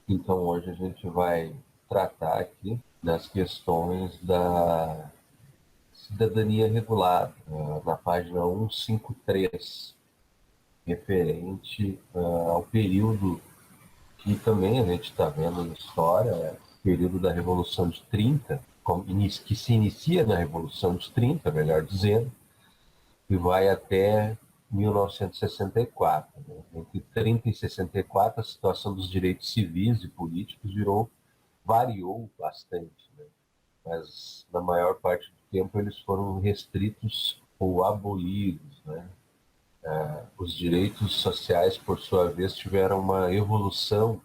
Então hoje a gente vai tratar aqui das questões da cidadania regulada, na página 153, referente ao período que também a gente está vendo na história, o período da Revolução de 30, que se inicia na Revolução de 30, melhor dizendo, e vai até 1964. Né? Entre 30 e 64, a situação dos direitos civis e políticos variou bastante, né? Mas na maior parte do tempo eles foram restritos ou abolidos, né? Os direitos sociais, por sua vez, tiveram uma evolução,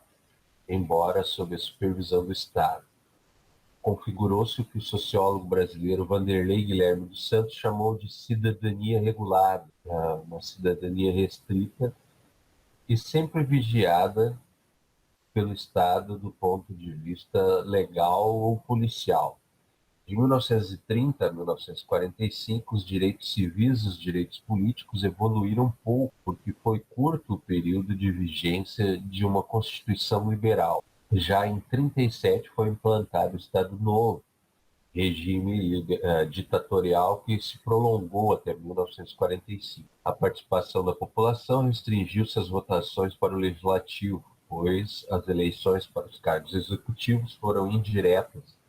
embora sob a supervisão do Estado. Configurou-se o que o sociólogo brasileiro Vanderlei Guilherme dos Santos chamou de cidadania regulada, uma cidadania restrita e sempre vigiada pelo Estado do ponto de vista legal ou policial. De 1930 a 1945, os direitos civis e os direitos políticos evoluíram pouco, porque foi curto o período de vigência de uma Constituição liberal. Já em 1937 foi implantado o Estado Novo, regime ditatorial que se prolongou até 1945. A participação da população restringiu-se às votações para o legislativo, pois as eleições para os cargos executivos foram indiretas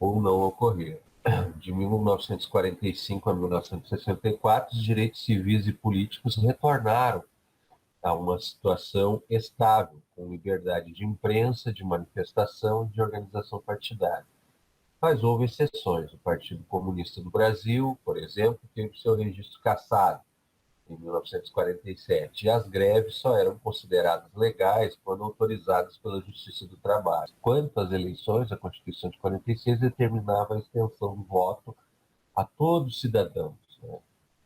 ou não ocorreram. De 1945 a 1964, os direitos civis e políticos retornaram a uma situação estável, com liberdade de imprensa, de manifestação e de organização partidária. Mas houve exceções. O Partido Comunista do Brasil, por exemplo, teve seu registro cassado em 1947, e as greves só eram consideradas legais quando autorizadas pela Justiça do Trabalho. Quanto às eleições, a Constituição de 46 determinava a extensão do voto a todos os cidadãos, né?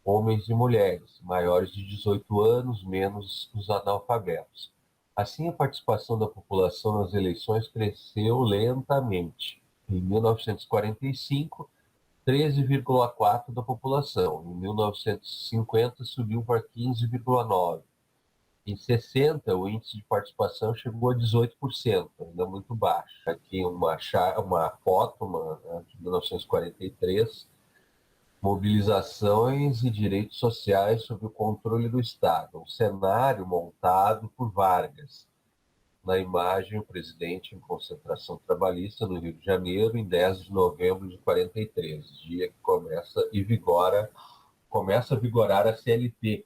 Homens e mulheres, maiores de 18 anos, menos os analfabetos. Assim, a participação da população nas eleições cresceu lentamente. Em 1945, 13,4% da população. Em 1950, subiu para 15,9%. Em 60, o índice de participação chegou a 18%, ainda muito baixo. Aqui uma foto de 1943, mobilizações e direitos sociais sob o controle do Estado. Um cenário montado por Vargas. Na imagem, o presidente em concentração trabalhista no Rio de Janeiro, em 10 de novembro de 43, dia que começa a vigorar a CLT,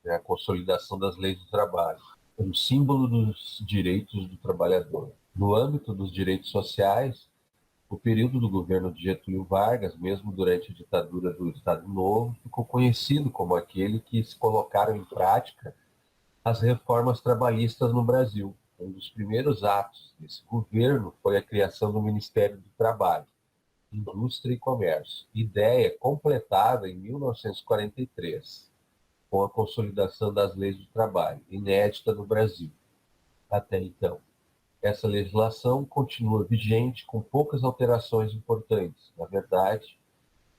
né, a Consolidação das Leis do Trabalho, um símbolo dos direitos do trabalhador. No âmbito dos direitos sociais, o período do governo de Getúlio Vargas, mesmo durante a ditadura do Estado Novo, ficou conhecido como aquele que se colocaram em prática as reformas trabalhistas no Brasil. Um dos primeiros atos desse governo foi a criação do Ministério do Trabalho, Indústria e Comércio, ideia completada em 1943, com a consolidação das leis do trabalho, inédita no Brasil até então. Essa legislação continua vigente com poucas alterações importantes. Na verdade,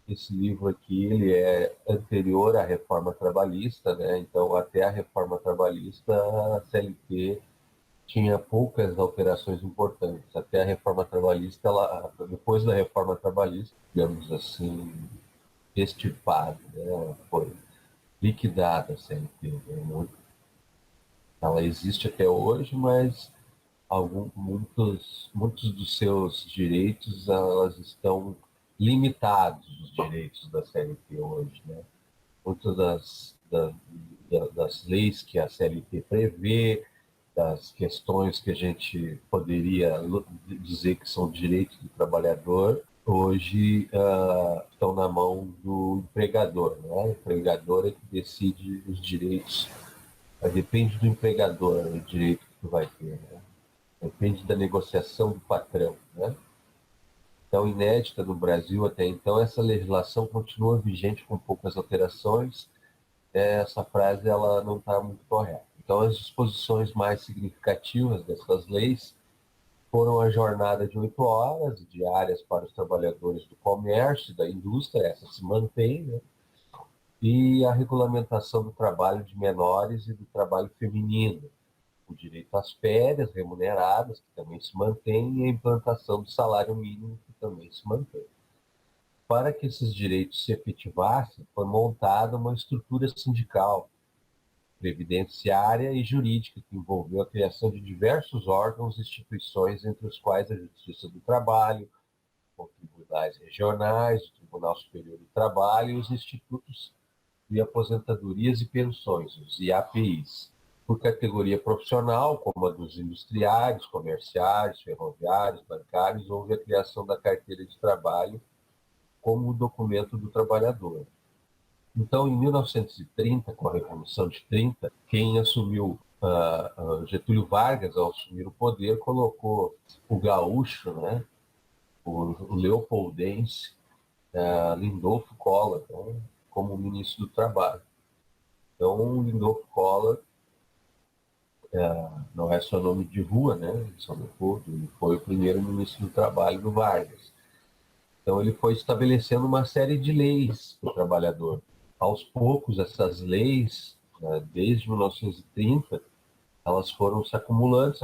esse livro aqui ele é anterior à reforma trabalhista, né? Então, até a reforma trabalhista, a CLT tinha poucas alterações importantes. Até a reforma trabalhista, depois da reforma trabalhista, digamos assim, extirpada, né? Foi liquidada a CLT. Né? Ela existe até hoje, mas muitos dos seus direitos, elas estão limitados, os direitos da CLT hoje, né? Muitas das leis que a CLT prevê, das questões que a gente poderia dizer que são direitos do trabalhador, hoje estão na mão do empregador, né? O empregador é que decide os direitos, depende do empregador o direito que tu vai ter, né? Depende da negociação do patrão, né? Então, inédita no Brasil até então, essa legislação continua vigente com poucas alterações. Essa frase ela não está muito correta. Então, as disposições mais significativas dessas leis foram a jornada de 8 horas diárias para os trabalhadores do comércio e da indústria, essa se mantém, né? E a regulamentação do trabalho de menores e do trabalho feminino, o direito às férias remuneradas, que também se mantém, e a implantação do salário mínimo, que também se mantém. Para que esses direitos se efetivassem, foi montada uma estrutura sindical, previdenciária e jurídica, que envolveu a criação de diversos órgãos e instituições, entre os quais a Justiça do Trabalho, os tribunais regionais, o Tribunal Superior do Trabalho e os institutos de aposentadorias e pensões, os IAPIs. Por categoria profissional, como a dos industriais, comerciais, ferroviários, bancários, houve a criação da carteira de trabalho como documento do trabalhador. Então, em 1930, com a Revolução de 30, quem assumiu, Getúlio Vargas, ao assumir o poder, colocou o gaúcho, né, o leopoldense, Lindolfo Collor, né, como ministro do Trabalho. Então, Lindolfo Collor não é só nome de rua, né? São Leopoldo, ele foi o primeiro ministro do Trabalho do Vargas. Então, ele foi estabelecendo uma série de leis para o trabalhador. Aos poucos, essas leis, desde 1930, elas foram se acumulando.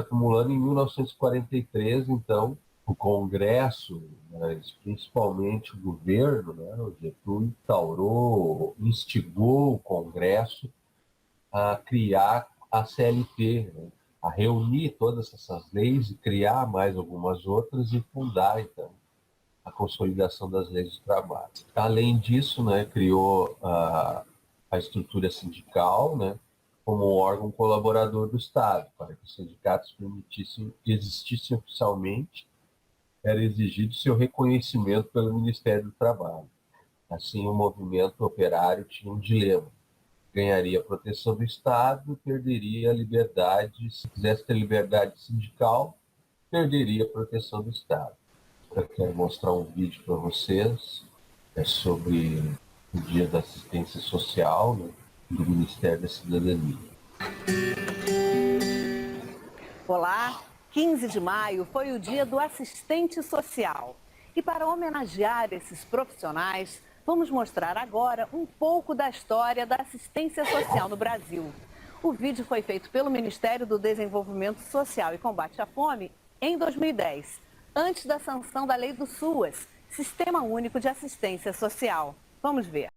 Em 1943, então, o Congresso, mas principalmente o governo, né, o Getúlio, instigou o Congresso a criar a CLT, né, a reunir todas essas leis e criar mais algumas outras e fundar, então, a consolidação das leis do trabalho. Além disso, né, criou a estrutura sindical, né, como um órgão colaborador do Estado, para que os sindicatos permitissem que existissem oficialmente, era exigido seu reconhecimento pelo Ministério do Trabalho. Assim, o movimento operário tinha um dilema: ganharia a proteção do Estado, perderia a liberdade. Se quisesse ter liberdade sindical, perderia a proteção do Estado. Eu quero mostrar um vídeo para vocês, sobre o Dia da Assistência Social, né, do Ministério da Cidadania. Olá, 15 de maio foi o Dia do Assistente Social. E para homenagear esses profissionais, vamos mostrar agora um pouco da história da assistência social no Brasil. O vídeo foi feito pelo Ministério do Desenvolvimento Social e Combate à Fome em 2010, antes da sanção da Lei do SUAS, Sistema Único de Assistência Social. Vamos ver.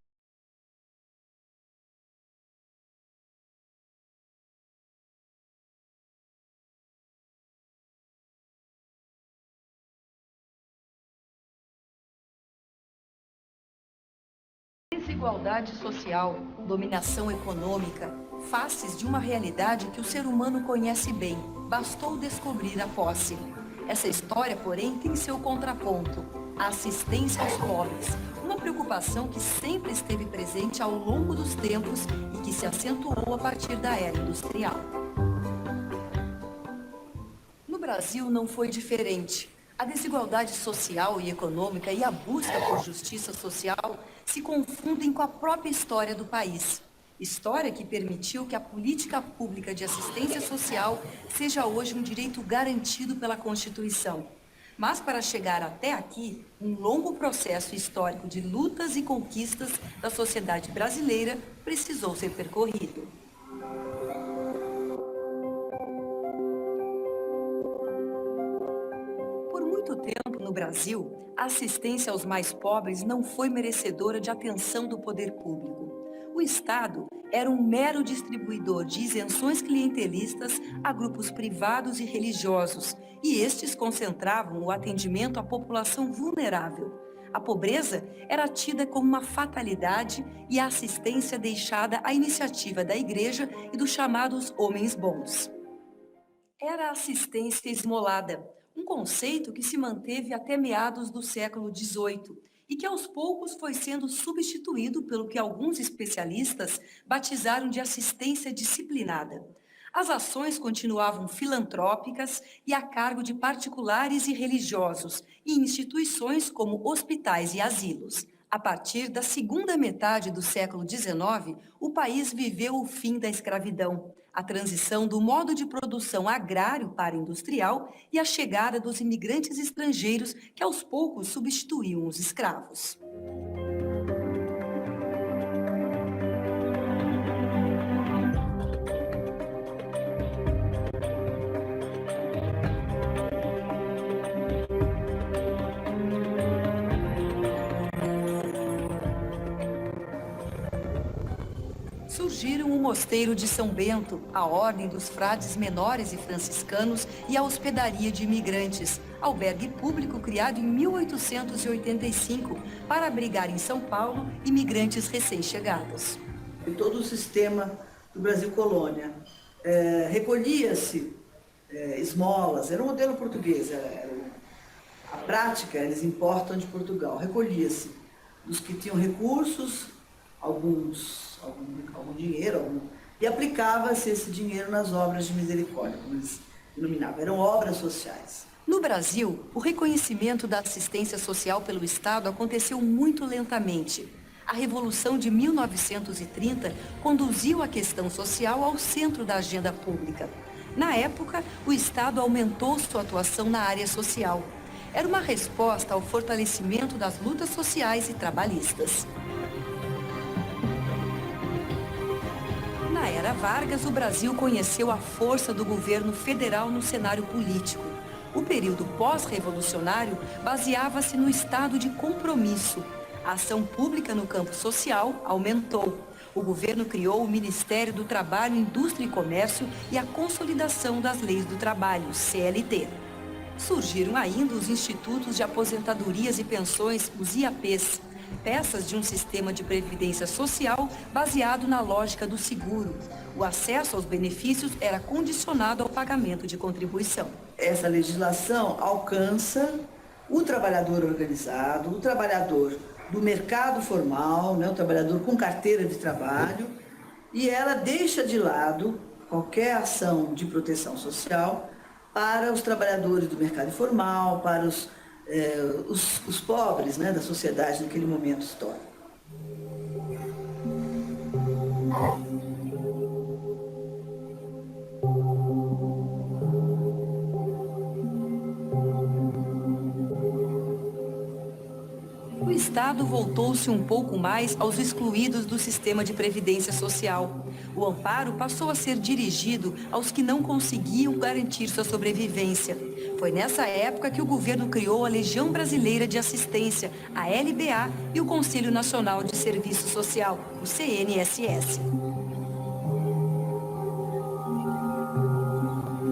Desigualdade social, dominação econômica, faces de uma realidade que o ser humano conhece bem, bastou descobrir a posse. Essa história, porém, tem seu contraponto, a assistência aos pobres, uma preocupação que sempre esteve presente ao longo dos tempos e que se acentuou a partir da era industrial. No Brasil não foi diferente. A desigualdade social e econômica e a busca por justiça social se confundem com a própria história do país. História que permitiu que a política pública de assistência social seja hoje um direito garantido pela Constituição. Mas para chegar até aqui, um longo processo histórico de lutas e conquistas da sociedade brasileira precisou ser percorrido. No Brasil, a assistência aos mais pobres não foi merecedora de atenção do poder público. O Estado era um mero distribuidor de isenções clientelistas a grupos privados e religiosos, e estes concentravam o atendimento à população vulnerável. A pobreza era tida como uma fatalidade e a assistência deixada à iniciativa da Igreja e dos chamados homens bons. Era a assistência esmolada, um conceito que se manteve até meados do século XVIII e que aos poucos foi sendo substituído pelo que alguns especialistas batizaram de assistência disciplinada. As ações continuavam filantrópicas e a cargo de particulares e religiosos, e instituições como hospitais e asilos. A partir da segunda metade do século XIX, o país viveu o fim da escravidão, a transição do modo de produção agrário para industrial e a chegada dos imigrantes estrangeiros que aos poucos substituíam os escravos. surgiram o Mosteiro de São Bento, a Ordem dos Frades Menores e Franciscanos e a Hospedaria de Imigrantes, albergue público criado em 1885 para abrigar em São Paulo imigrantes recém-chegados. Em todo o sistema do Brasil Colônia, recolhia-se esmolas, era um modelo português, a prática eles importam de Portugal, recolhia-se dos que tinham recursos, algum dinheiro, e aplicava-se esse dinheiro nas obras de misericórdia, como eles denominavam, eram obras sociais. No Brasil, o reconhecimento da assistência social pelo Estado aconteceu muito lentamente. A Revolução de 1930 conduziu a questão social ao centro da agenda pública. Na época, o Estado aumentou sua atuação na área social. Era uma resposta ao fortalecimento das lutas sociais e trabalhistas. Na era Vargas, o Brasil conheceu a força do governo federal no cenário político. O período pós-revolucionário baseava-se no estado de compromisso. A ação pública no campo social aumentou. O governo criou o Ministério do Trabalho, Indústria e Comércio e a Consolidação das Leis do Trabalho, CLT. Surgiram ainda os Institutos de Aposentadorias e Pensões, os IAPs, peças de um sistema de previdência social baseado na lógica do seguro. O acesso aos benefícios era condicionado ao pagamento de contribuição. Essa legislação alcança o trabalhador organizado, o trabalhador do mercado formal, né, o trabalhador com carteira de trabalho, e ela deixa de lado qualquer ação de proteção social para os trabalhadores do mercado informal, para os pobres, né, da sociedade naquele momento histórico. O Estado voltou-se um pouco mais aos excluídos do sistema de previdência social. O amparo passou a ser dirigido aos que não conseguiam garantir sua sobrevivência. Foi nessa época que o governo criou a Legião Brasileira de Assistência, a LBA, e o Conselho Nacional de Serviço Social, o CNSS.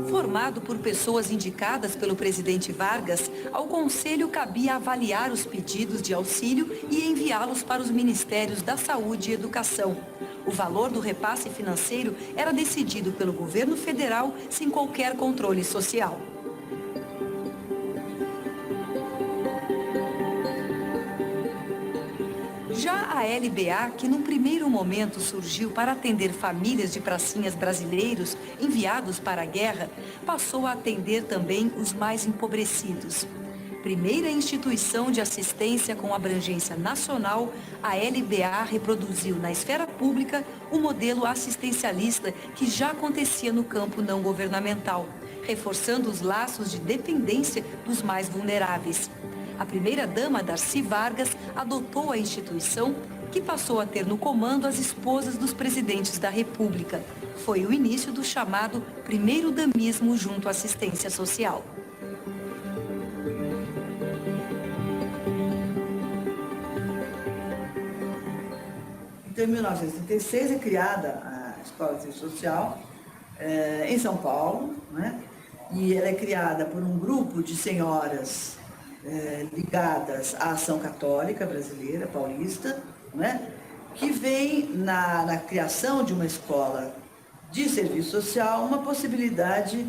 Formado por pessoas indicadas pelo presidente Vargas, ao Conselho cabia avaliar os pedidos de auxílio e enviá-los para os Ministérios da Saúde e Educação. O valor do repasse financeiro era decidido pelo governo federal sem qualquer controle social. Já a LBA, que num primeiro momento surgiu para atender famílias de pracinhas brasileiros enviados para a guerra, passou a atender também os mais empobrecidos. Primeira instituição de assistência com abrangência nacional, a LBA reproduziu na esfera pública o modelo assistencialista que já acontecia no campo não governamental, reforçando os laços de dependência dos mais vulneráveis. A primeira-dama, Darcy Vargas, adotou a instituição, que passou a ter no comando as esposas dos presidentes da República. Foi o início do chamado primeiro damismo junto à assistência social. Então, em 1936 é criada a Escola de Serviço Social em São Paulo, né? E ela é criada por um grupo de senhoras ligadas à ação católica brasileira, paulista, né? Que vem na criação de uma escola de serviço social uma possibilidade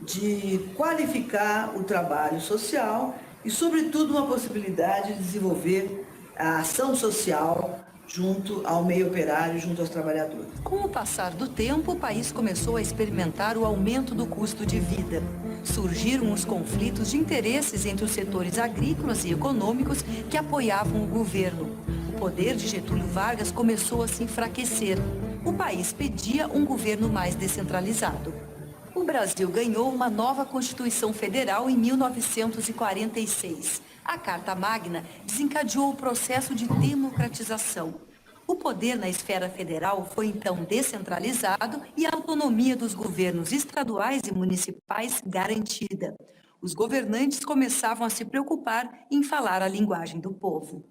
de qualificar o trabalho social e, sobretudo, uma possibilidade de desenvolver a ação social junto ao meio operário, junto aos trabalhadores. Com o passar do tempo, o país começou a experimentar o aumento do custo de vida. Surgiram os conflitos de interesses entre os setores agrícolas e econômicos que apoiavam o governo. O poder de Getúlio Vargas começou a se enfraquecer. O país pedia um governo mais descentralizado. O Brasil ganhou uma nova Constituição Federal em 1946. A Carta Magna desencadeou o processo de democratização. O poder na esfera federal foi então descentralizado e a autonomia dos governos estaduais e municipais garantida. Os governantes começavam a se preocupar em falar a linguagem do povo.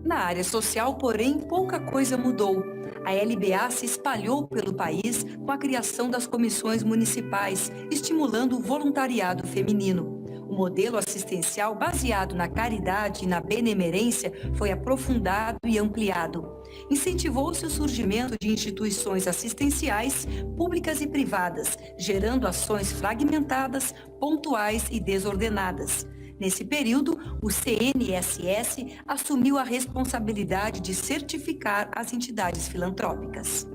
Na área social, porém, pouca coisa mudou. A LBA se espalhou pelo país com a criação das comissões municipais, estimulando o voluntariado feminino. O modelo assistencial baseado na caridade e na benemerência foi aprofundado e ampliado. Incentivou-se o surgimento de instituições assistenciais, públicas e privadas, gerando ações fragmentadas, pontuais e desordenadas. Nesse período, o CNSS assumiu a responsabilidade de certificar as entidades filantrópicas.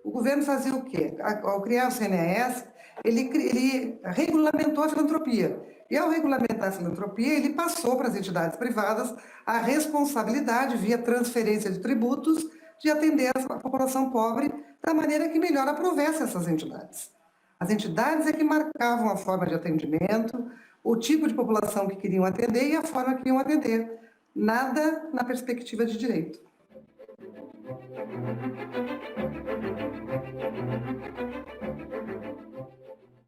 O governo fazia o quê? Ao criar o CNS, ele regulamentou a filantropia. E ao regulamentar a filantropia, ele passou para as entidades privadas a responsabilidade, via transferência de tributos, de atender a população pobre da maneira que melhor aprovesse essas entidades. As entidades é que marcavam a forma de atendimento, o tipo de população que queriam atender e a forma que iam atender. Nada na perspectiva de direito.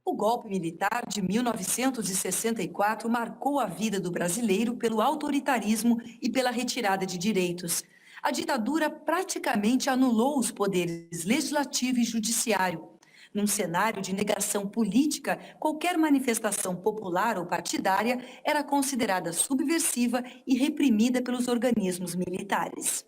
O golpe militar de 1964 marcou a vida do brasileiro pelo autoritarismo e pela retirada de direitos. A ditadura praticamente anulou os poderes legislativo e judiciário. Num cenário de negação política, qualquer manifestação popular ou partidária era considerada subversiva e reprimida pelos organismos militares.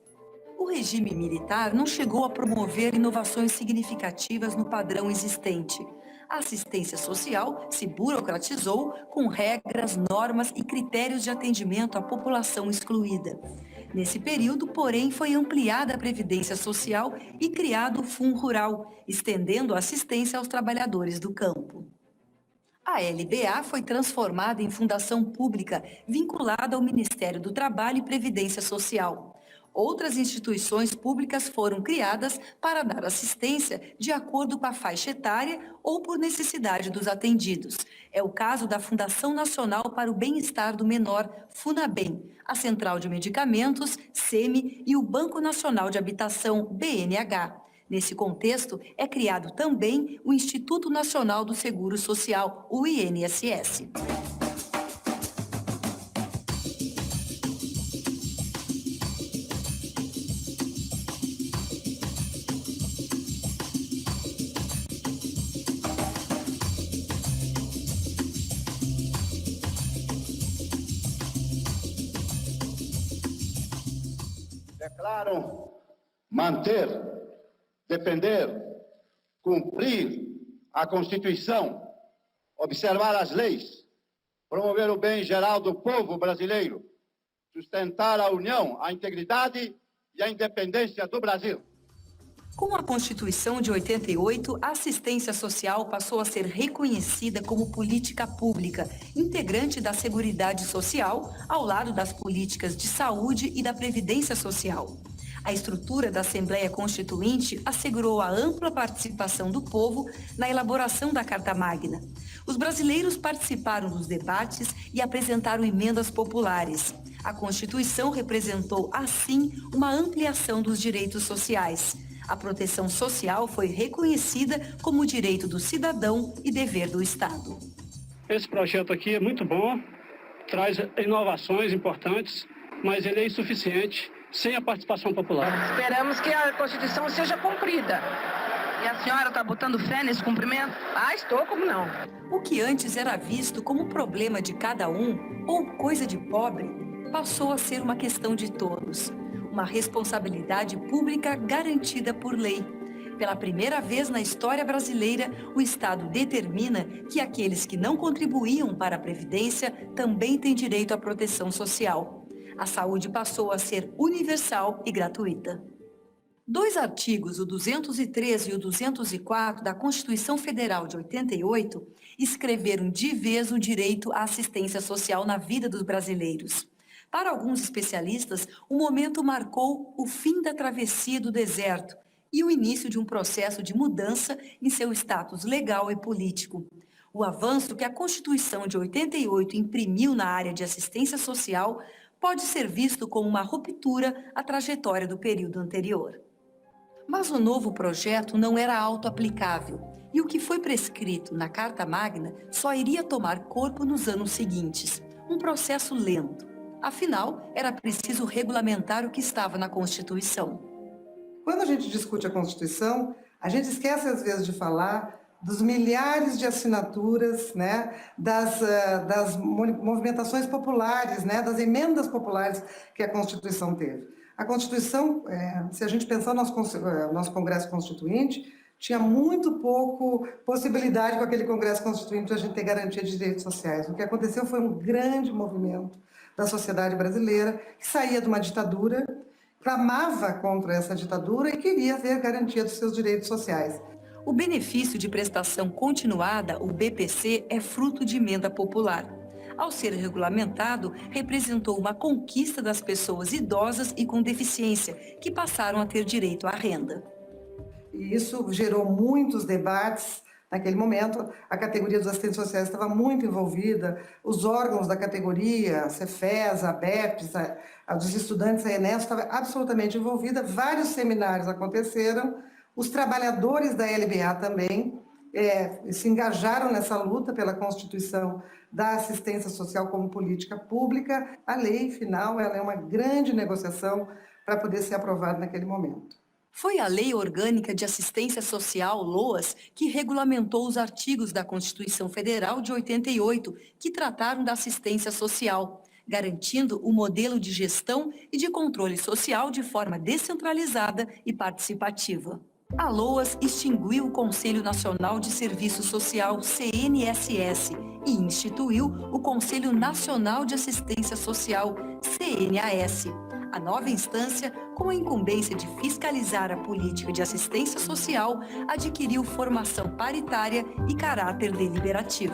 O regime militar não chegou a promover inovações significativas no padrão existente. A assistência social se burocratizou com regras, normas e critérios de atendimento à população excluída. Nesse período, porém, foi ampliada a Previdência Social e criado o Fundo Rural, estendendo a assistência aos trabalhadores do campo. A LBA foi transformada em fundação pública vinculada ao Ministério do Trabalho e Previdência Social. Outras instituições públicas foram criadas para dar assistência de acordo com a faixa etária ou por necessidade dos atendidos. É o caso da Fundação Nacional para o Bem-Estar do Menor, FUNABEM, a Central de Medicamentos, SEMI, e o Banco Nacional de Habitação, BNH. Nesse contexto, é criado também o Instituto Nacional do Seguro Social, o INSS. Declaram manter, defender, cumprir a Constituição, observar as leis, promover o bem geral do povo brasileiro, sustentar a união, a integridade e a independência do Brasil. Com a Constituição de 88, a assistência social passou a ser reconhecida como política pública, integrante da Seguridade Social, ao lado das políticas de saúde e da Previdência Social. A estrutura da Assembleia Constituinte assegurou a ampla participação do povo na elaboração da Carta Magna. Os brasileiros participaram dos debates e apresentaram emendas populares. A Constituição representou, assim, uma ampliação dos direitos sociais. A proteção social foi reconhecida como direito do cidadão e dever do Estado. Esse projeto aqui é muito bom, traz inovações importantes, mas ele é insuficiente sem a participação popular. Esperamos que a Constituição seja cumprida. E a senhora está botando fé nesse cumprimento? Ah, estou, como não? O que antes era visto como problema de cada um ou coisa de pobre, passou a ser uma questão de todos. Uma responsabilidade pública garantida por lei. Pela primeira vez na história brasileira, o Estado determina que aqueles que não contribuíam para a Previdência também têm direito à proteção social. A saúde passou a ser universal e gratuita. 2 artigos, o 213 e o 204 da Constituição Federal de 88, escreveram de vez o direito à assistência social na vida dos brasileiros. Para alguns especialistas, o momento marcou o fim da travessia do deserto e o início de um processo de mudança em seu status legal e político. O avanço que a Constituição de 88 imprimiu na área de assistência social pode ser visto como uma ruptura à trajetória do período anterior. Mas o novo projeto não era auto-aplicável e o que foi prescrito na Carta Magna só iria tomar corpo nos anos seguintes, um processo lento. Afinal, era preciso regulamentar o que estava na Constituição. Quando a gente discute a Constituição, a gente esquece às vezes de falar dos milhares de assinaturas, né, das movimentações populares, né, das emendas populares que a Constituição teve. A Constituição, se a gente pensar no nosso Congresso Constituinte, tinha muito pouco possibilidade com aquele Congresso Constituinte de a gente ter garantia de direitos sociais. O que aconteceu foi um grande movimento da sociedade brasileira que saía de uma ditadura, clamava contra essa ditadura e queria ver garantia dos seus direitos sociais. O benefício de prestação continuada, o BPC, é fruto de emenda popular. Ao ser regulamentado, representou uma conquista das pessoas idosas e com deficiência, que passaram a ter direito à renda. E isso gerou muitos debates. Naquele momento, a categoria dos assistentes sociais estava muito envolvida, os órgãos da categoria, a Cefes, a BEPS, a dos estudantes, a Enes, estava absolutamente envolvida. Vários seminários aconteceram, os trabalhadores da LBA também se engajaram nessa luta pela constituição da assistência social como política pública. A lei final ela é uma grande negociação para poder ser aprovada naquele momento. Foi a Lei Orgânica de Assistência Social, LOAS, que regulamentou os artigos da Constituição Federal de 88, que trataram da assistência social, garantindo o modelo de gestão e de controle social de forma descentralizada e participativa. A LOAS extinguiu o Conselho Nacional de Serviço Social, CNSS, e instituiu o Conselho Nacional de Assistência Social, CNAS. A nova instância, com a incumbência de fiscalizar a política de assistência social, adquiriu formação paritária e caráter deliberativo.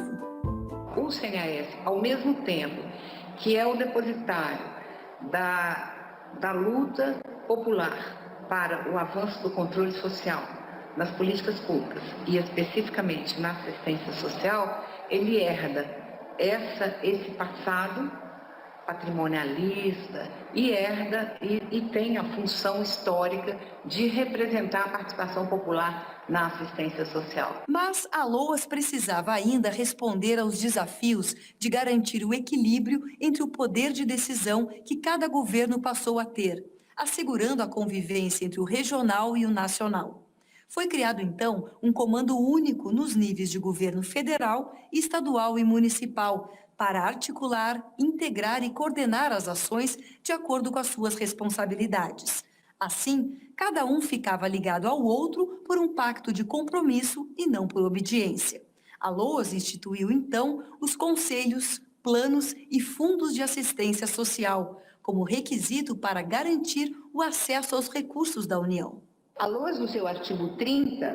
O CNAS, ao mesmo tempo que é o depositário da luta popular para o avanço do controle social nas políticas públicas e especificamente na assistência social, ele herda esse passado patrimonialista e herda e tem a função histórica de representar a participação popular na assistência social. Mas a LOAS precisava ainda responder aos desafios de garantir o equilíbrio entre o poder de decisão que cada governo passou a ter, assegurando a convivência entre o regional e o nacional. Foi criado, então, um comando único nos níveis de governo federal, estadual e municipal, para articular, integrar e coordenar as ações de acordo com as suas responsabilidades. Assim, cada um ficava ligado ao outro por um pacto de compromisso e não por obediência. A LOAS instituiu, então, os conselhos, planos e fundos de assistência social, como requisito para garantir o acesso aos recursos da União. A LOAS, no seu artigo 30,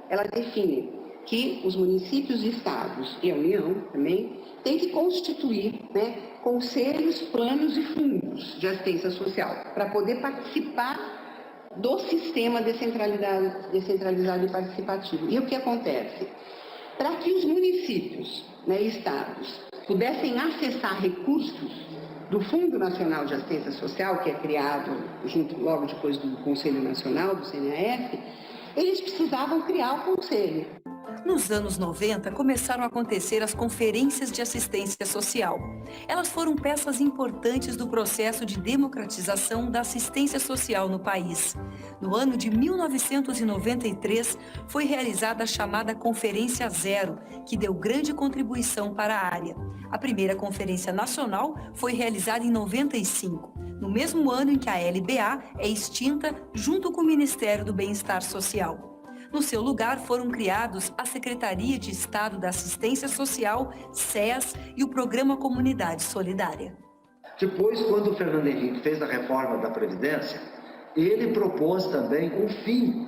ela define que os municípios e estados e a União também têm que constituir conselhos, planos e fundos de assistência social para poder participar do sistema descentralizado e participativo. E o que acontece? Para que os municípios e estados pudessem acessar recursos do Fundo Nacional de Assistência Social, que é criado logo depois do Conselho Nacional, do CNAS, eles precisavam criar o conselho. Nos anos 90, começaram a acontecer as conferências de assistência social. Elas foram peças importantes do processo de democratização da assistência social no país. No ano de 1993, foi realizada a chamada Conferência Zero, que deu grande contribuição para a área. A primeira conferência nacional foi realizada em 95, no mesmo ano em que a LBA é extinta junto com o Ministério do Bem-Estar Social. No seu lugar, foram criados a Secretaria de Estado da Assistência Social, SEAS, e o Programa Comunidade Solidária. Depois, quando o Fernando Henrique fez a reforma da Previdência, ele propôs também o fim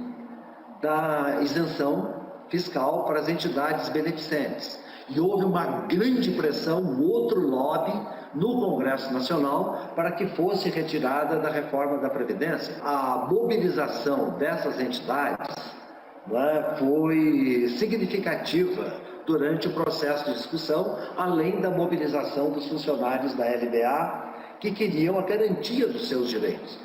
da isenção fiscal para as entidades beneficentes. E houve uma grande pressão, um outro lobby no Congresso Nacional para que fosse retirada da reforma da Previdência. A mobilização dessas entidades foi significativa durante o processo de discussão, além da mobilização dos funcionários da LBA que queriam a garantia dos seus direitos.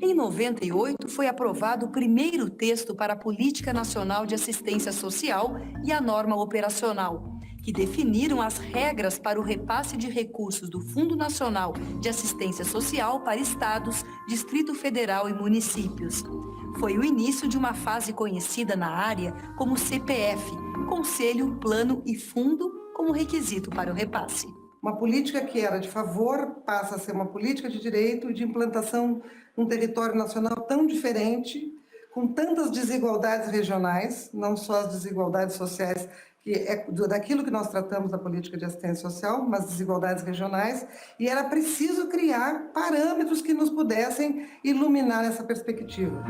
Em 98, foi aprovado o primeiro texto para a Política Nacional de Assistência Social e a norma operacional, que definiram as regras para o repasse de recursos do Fundo Nacional de Assistência Social para estados, Distrito Federal e municípios. Foi o início de uma fase conhecida na área como CPF, Conselho, Plano e Fundo, como requisito para o repasse. Uma política que era de favor passa a ser uma política de direito e de implantação num território nacional tão diferente, com tantas desigualdades regionais, não só as desigualdades sociais, que é daquilo que nós tratamos da política de assistência social, mas desigualdades regionais, e era preciso criar parâmetros que nos pudessem iluminar essa perspectiva.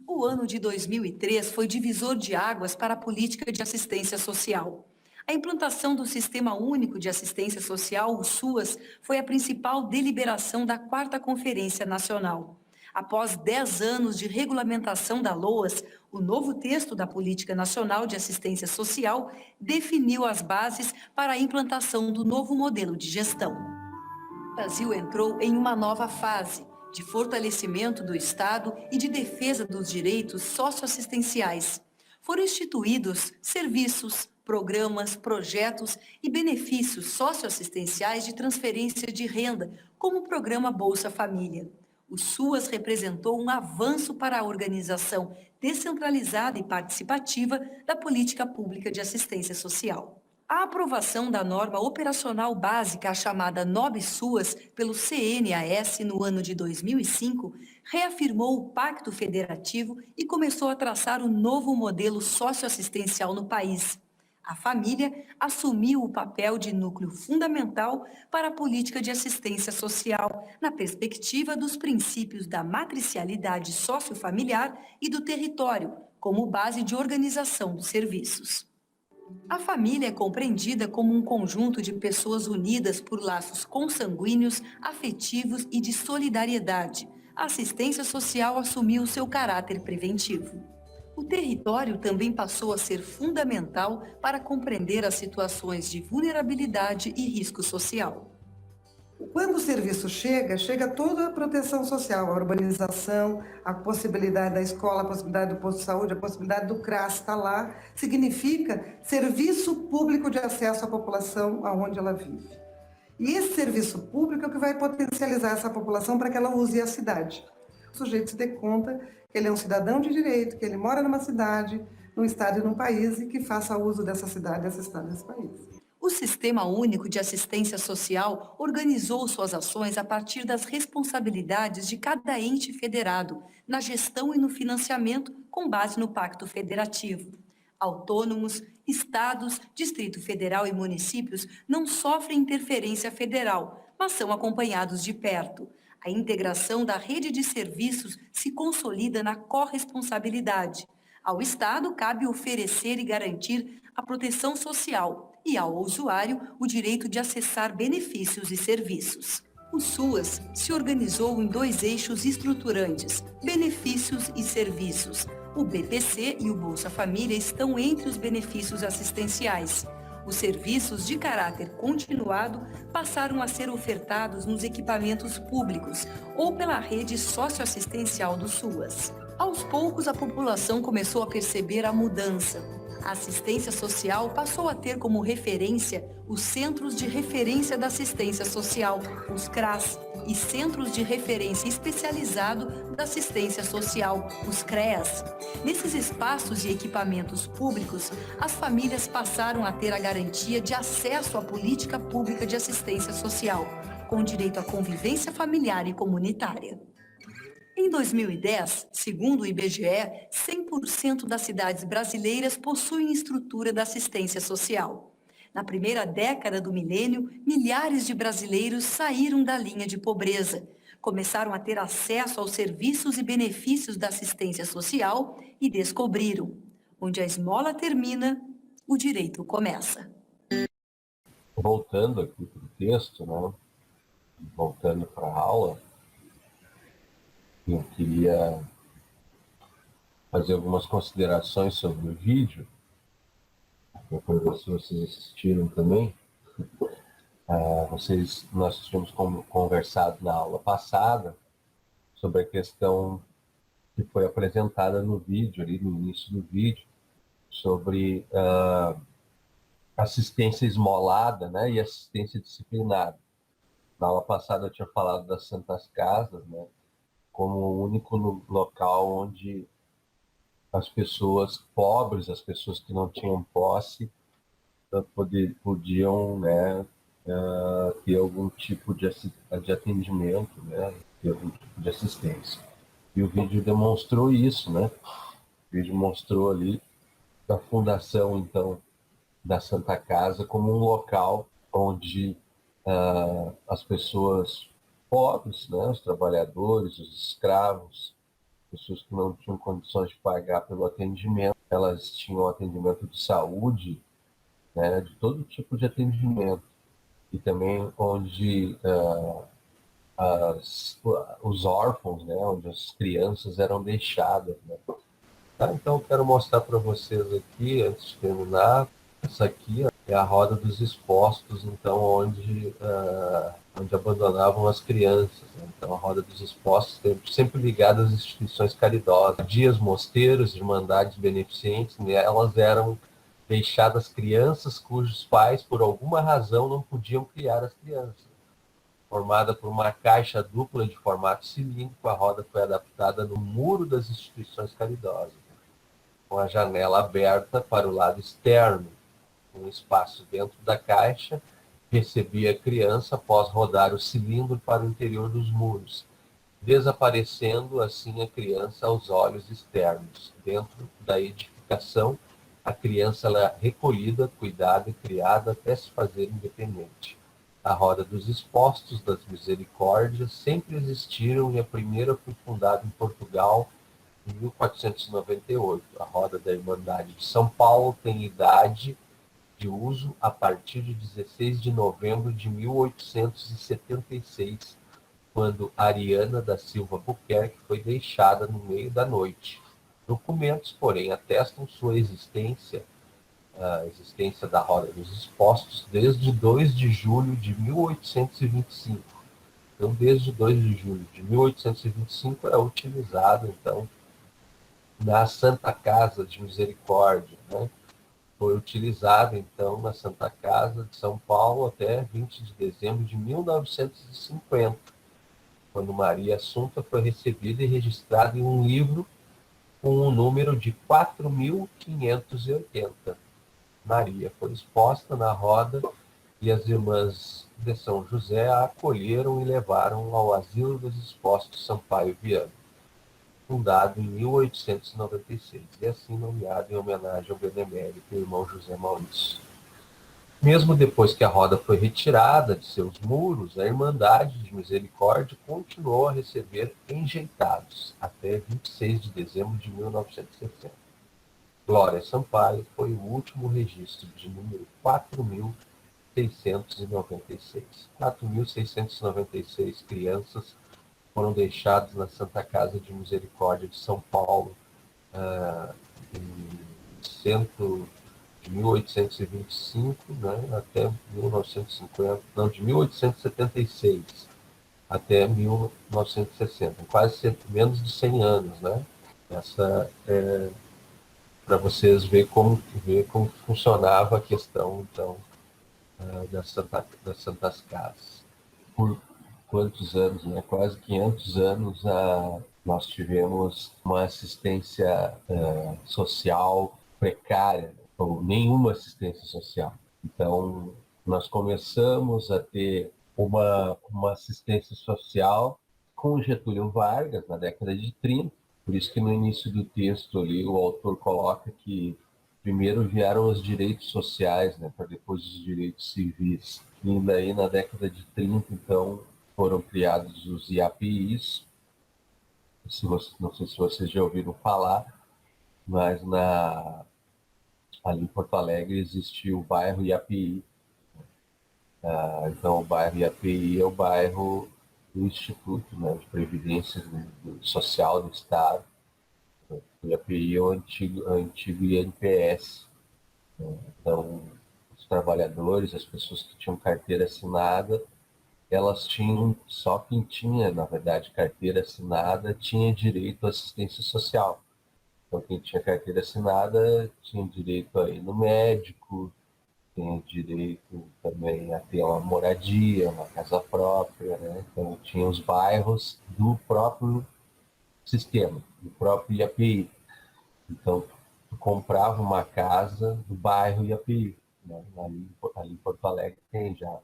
O ano de 2003 foi divisor de águas para a política de assistência social. A implantação do Sistema Único de Assistência Social, o SUAS, foi a principal deliberação da 4ª Conferência Nacional. Após 10 anos de regulamentação da LOAS, o novo texto da Política Nacional de Assistência Social definiu as bases para a implantação do novo modelo de gestão. O Brasil entrou em uma nova fase de fortalecimento do Estado e de defesa dos direitos socioassistenciais. Foram instituídos serviços, programas, projetos e benefícios socioassistenciais de transferência de renda, como o programa Bolsa Família. O SUAS representou um avanço para a organização descentralizada e participativa da política pública de assistência social. A aprovação da norma operacional básica, a chamada NOB-SUAS, pelo CNAS no ano de 2005, reafirmou o Pacto Federativo e começou a traçar um novo modelo socioassistencial no país. A família assumiu o papel de núcleo fundamental para a política de assistência social, na perspectiva dos princípios da matricialidade sociofamiliar e do território, como base de organização dos serviços. A família é compreendida como um conjunto de pessoas unidas por laços consanguíneos, afetivos e de solidariedade. A assistência social assumiu seu caráter preventivo. O território também passou a ser fundamental para compreender as situações de vulnerabilidade e risco social. Quando o serviço chega toda a proteção social, a urbanização, a possibilidade da escola, a possibilidade do posto de saúde, a possibilidade do CRAS estar lá, significa serviço público de acesso à população aonde ela vive. E esse serviço público é o que vai potencializar essa população para que ela use a cidade. O sujeito se dê conta que ele é um cidadão de direito, que ele mora numa cidade, num estado e num país e que faça uso dessa cidade, desse estado e desse país. O Sistema Único de Assistência Social organizou suas ações a partir das responsabilidades de cada ente federado, na gestão e no financiamento, com base no Pacto Federativo. Autônomos, estados, Distrito Federal e municípios não sofrem interferência federal, mas são acompanhados de perto. A integração da rede de serviços se consolida na corresponsabilidade. Ao Estado, cabe oferecer e garantir a proteção social e ao usuário o direito de acessar benefícios e serviços. O SUAS se organizou em 2 eixos estruturantes, benefícios e serviços. O BPC e o Bolsa Família estão entre os benefícios assistenciais. Os serviços de caráter continuado passaram a ser ofertados nos equipamentos públicos ou pela rede socioassistencial do SUAS. Aos poucos, a população começou a perceber a mudança. A assistência social passou a ter como referência os Centros de Referência da Assistência Social, os CRAS, e Centros de Referência Especializado da Assistência Social, os CREAS. Nesses espaços e equipamentos públicos, as famílias passaram a ter a garantia de acesso à política pública de assistência social, com direito à convivência familiar e comunitária. Em 2010, segundo o IBGE, 100% das cidades brasileiras possuem estrutura da assistência social. Na primeira década do milênio, milhares de brasileiros saíram da linha de pobreza, começaram a ter acesso aos serviços e benefícios da assistência social e descobriram: onde a esmola termina, o direito começa. Voltando aqui para o texto, né? Voltando para a aula, eu queria fazer algumas considerações sobre o vídeo. Depois, se vocês assistiram também, nós tínhamos conversado na aula passada sobre a questão que foi apresentada no vídeo, ali no início do vídeo, sobre assistência esmolada, né, e assistência disciplinada. Na aula passada eu tinha falado das Santas Casas, né, como o único local onde as pessoas pobres, as pessoas que não tinham posse, podiam, né, ter algum tipo de atendimento, né, ter algum tipo de assistência. E o vídeo demonstrou isso, né? O vídeo mostrou ali a fundação, então, da Santa Casa como um local onde as pessoas pobres, né, os trabalhadores, os escravos, pessoas que não tinham condições de pagar pelo atendimento, elas tinham atendimento de saúde, né, de todo tipo de atendimento, e também onde os órfãos, né, onde as crianças eram deixadas. Né? Tá, então, eu quero mostrar para vocês aqui, antes de terminar, essa aqui é a roda dos expostos, então, onde abandonavam as crianças. Né? Então, a roda dos expostos sempre ligada às instituições caridosas. Dias, mosteiros, irmandades beneficentes, né? Elas eram deixadas crianças cujos pais, por alguma razão, não podiam criar as crianças. Formada por uma caixa dupla de formato cilíndrico, a roda foi adaptada no muro das instituições caridosas, com a janela aberta para o lado externo. Um espaço dentro da caixa recebia a criança após rodar o cilindro para o interior dos muros, desaparecendo assim a criança aos olhos externos. Dentro da edificação, a criança é recolhida, cuidada e criada até se fazer independente. A roda dos expostos das misericórdias sempre existiram e a primeira foi fundada em Portugal em 1498. A roda da Irmandade de São Paulo tem idade de uso a partir de 16 de novembro de 1876, quando Ariana da Silva Buquerque foi deixada no meio da noite. Documentos, porém, atestam sua existência, a existência da Roda dos Expostos, desde 2 de julho de 1825. Então, desde 2 de julho de 1825 é utilizado, então, na Santa Casa de Misericórdia, né? Foi utilizado, então, na Santa Casa de São Paulo até 20 de dezembro de 1950, quando Maria Assunta foi recebida e registrada em um livro com o número de 4.580. Maria foi exposta na roda e as irmãs de São José a acolheram e levaram ao Asilo dos Expostos Sampaio Viana, fundado em 1896, e assim nomeado em homenagem ao benemérito irmão José Maurício. Mesmo depois que a roda foi retirada de seus muros, a Irmandade de Misericórdia continuou a receber enjeitados até 26 de dezembro de 1960. Glória Sampaio foi o último registro de número 4.696. 4.696 crianças foram deixadas na Santa Casa de Misericórdia de São Paulo de 1825, né, até 1950, não, de 1876 até 1960, quase menos de 100 anos, né? Essa é para vocês ver como funcionava a questão, então, das Santas Casas. Por quantos anos, né? Quase 500 anos, nós tivemos uma assistência social precária, ou nenhuma assistência social. Então, nós começamos a ter uma assistência social com Getúlio Vargas, na década de 30, por isso que no início do texto ali o autor coloca que primeiro vieram os direitos sociais, né, para depois os direitos civis. E daí na década de 30, então, foram criados os IAPIs. Não sei se vocês já ouviram falar, mas ali em Porto Alegre existe o bairro IAPI. Então o bairro IAPI é o bairro do Instituto, né, de Previdência Social do Estado. O IAPI é o antigo INPS. Então, os trabalhadores, as pessoas que tinham carteira assinada, elas tinham, só quem tinha, na verdade, carteira assinada tinha direito à assistência social. Então, quem tinha carteira assinada tinha direito a ir no médico, tinha direito também a ter uma moradia, uma casa própria, né? Então tinha os bairros do próprio sistema, do próprio IAPI. Então, tu comprava uma casa do bairro IAPI, né? Ali em Porto Alegre tem já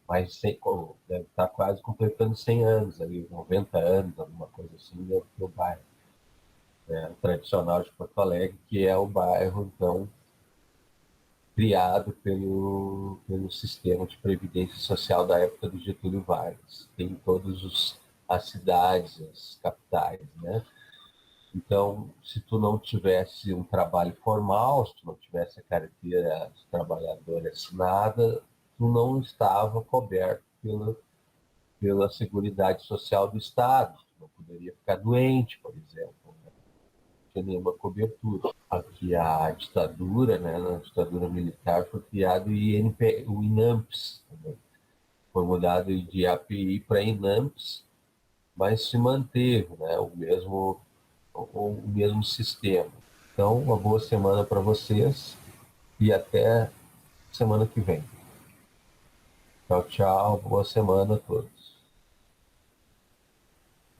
mais de 100, deve estar quase completando 100 anos, ali, 90 anos, alguma coisa assim, do bairro tradicional de Porto Alegre, que é o bairro, então, criado pelo sistema de previdência social da época do Getúlio Vargas. Tem todas as cidades, as capitais, né? Então, se tu não tivesse um trabalho formal, se tu não tivesse a carteira de trabalhador assinada, tu não estava coberto pela Seguridade Social do Estado. Tu não poderia ficar doente, por exemplo. Né? Não tinha nenhuma cobertura. Aqui a ditadura, né, na ditadura militar, foi criado o INAMPS. Também. Foi mudado de API para INAMPS, mas se manteve, né, o mesmo sistema. Então, uma boa semana para vocês e até semana que vem. Tchau, tchau. Boa semana a todos.